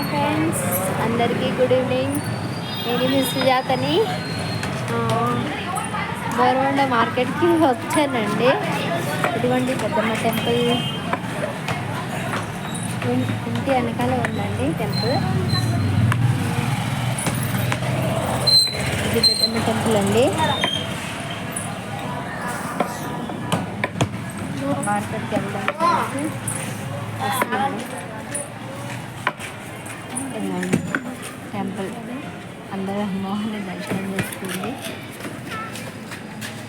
Hi friends, అందరికీ good evening. నేను మీ సుజాతని బోరవండ మార్కెట్కి వచ్చానండి. ఇటువంటి పెద్దమ్మ టెంపుల్ ఇంటి వెనకాల ఉందండి టెంపుల్. ఇది పెద్దమ్మ టెంపుల్ అండి. మార్కెట్కి వెళ్ళడానికి టెంపుల్ అందరూ అమ్మవారిని దర్శనం చేసుకుంది.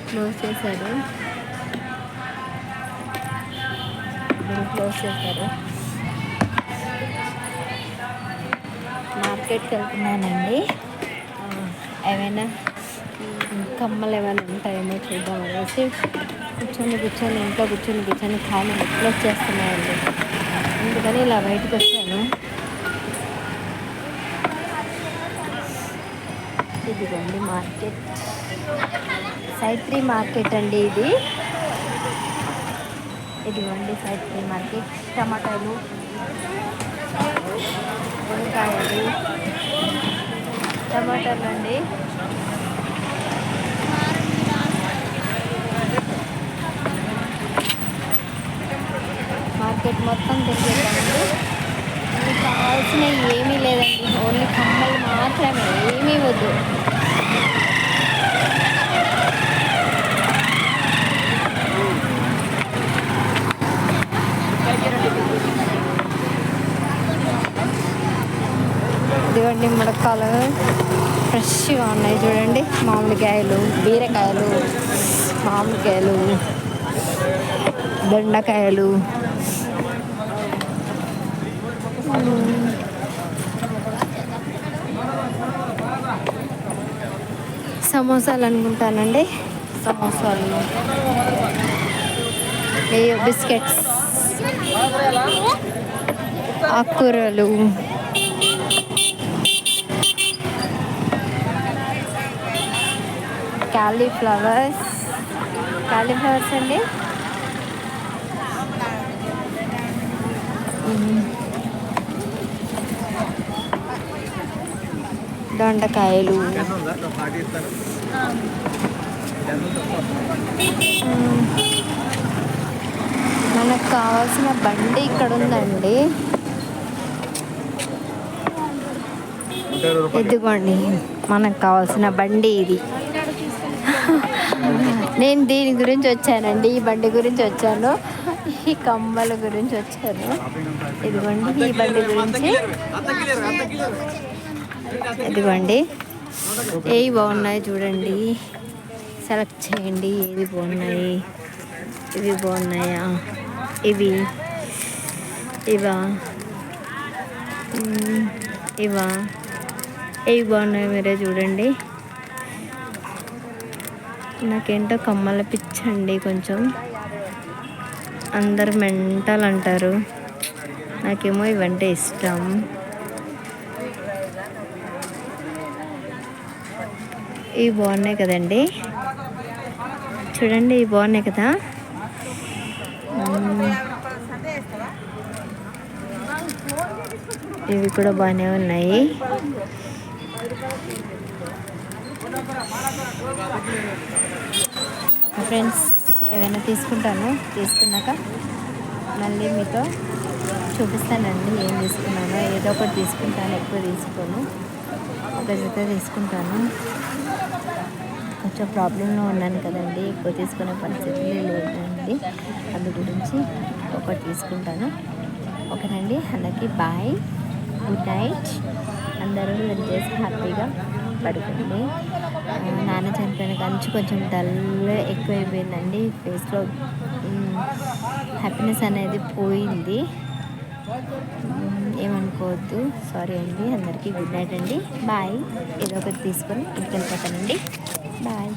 క్లోజ్ చేశారు, మార్కెట్కి వెళ్తున్నానండి. ఏమైనా కమ్మలు ఏమైనా ఉంటాయేమో చూద్దాం అనేసి కూర్చొని ఇంట్లో కూర్చొని ఖాళీ క్లోజ్ చేస్తున్నాయండి. అందుకని ఇలా బయటకు వచ్చాను. ఇదిగోండి మార్కెట్, సైత్రి మార్కెట్ అండి ఇది. ఇదిగోండి సైత్రి మార్కెట్. టమాటాలు, వంకాయలు, టమాటాలు అండి. మార్కెట్ మొత్తం తిరిగేదామండి. మీకు కావాల్సినవి ఏమీ లేదండి, ఓన్లీ కమ్మలు మాత్రమే, ఏమీ వద్దు. ఇదిగోండి ముడకాలు ఫ్రెష్గా ఉన్నాయి చూడండి. మామిడికాయలు, బీరకాయలు, మామిడికాయలు, దొండకాయలు, సమోసాలు అనుకుంటానండి. సమోసాలు, బిస్కెట్స్, ఆకుకూరలు, కాలీఫ్లవర్స్ అండి. దొండకాయలు, మనకు కావాల్సిన బండి ఇక్కడ ఉందండి. ఇదిగోండి మనకు కావాల్సిన బండి ఇది. నేను దీని గురించి వచ్చానండి, ఈ బండి గురించి వచ్చాను, ఈ కమ్మల గురించి వచ్చాను. ఇదిగోండి ఈ బండి గురించి. ఇదిగోండి ఏవి బాగున్నాయి చూడండి, సెలెక్ట్ చేయండి. ఏది బాగున్నాయి, ఇవి బాగున్నాయా, ఇవా ఏవి బాగున్నాయి మీరే చూడండి. నాకేంటో కమ్మల పిచ్చండి కొంచెం. అందరు మెంటల్ అంటారు, నాకేమో ఇవంటే ఇష్టం. ఇవి బాగున్నాయి కదండి, చూడండి ఇవి బాగున్నాయి కదా. ఇవి కూడా బాగానే ఉన్నాయి. ఫ్రెండ్స్, ఏమైనా తీసుకున్నాక మళ్ళీ మీతో చూపిస్తానండి ఏం తీసుకున్నానో. ఏదో ఒకటి తీసుకుంటాను, ఎక్కువ తీసుకోను, ఒక జత తీసుకుంటాను. కొంచెం ప్రాబ్లంలో ఉన్నాను కదండి, ఎక్కువ తీసుకునే పరిస్థితి లేదండి. అందు గురించి ఒకటి తీసుకుంటాను. ఓకేనండి, అందరికీ బాయ్, గుడ్ నైట్. అందరూ లంచ్ చేసి హ్యాపీగా పడుకోండి. నాన్న చనిపోయిన కానీ కొంచెం డల్ ఎక్కువైపోయిందండి. ఫేస్లో హ్యాపీనెస్ అనేది పోయింది, ఏమనుకోవద్దు, సారీ అండి. అందరికీ గుడ్ నైట్ అండి, బాయ్. ఏదో ఒకటి తీసుకొని ఇంటికి వెళ్ళిపోతానండి, బాయ్.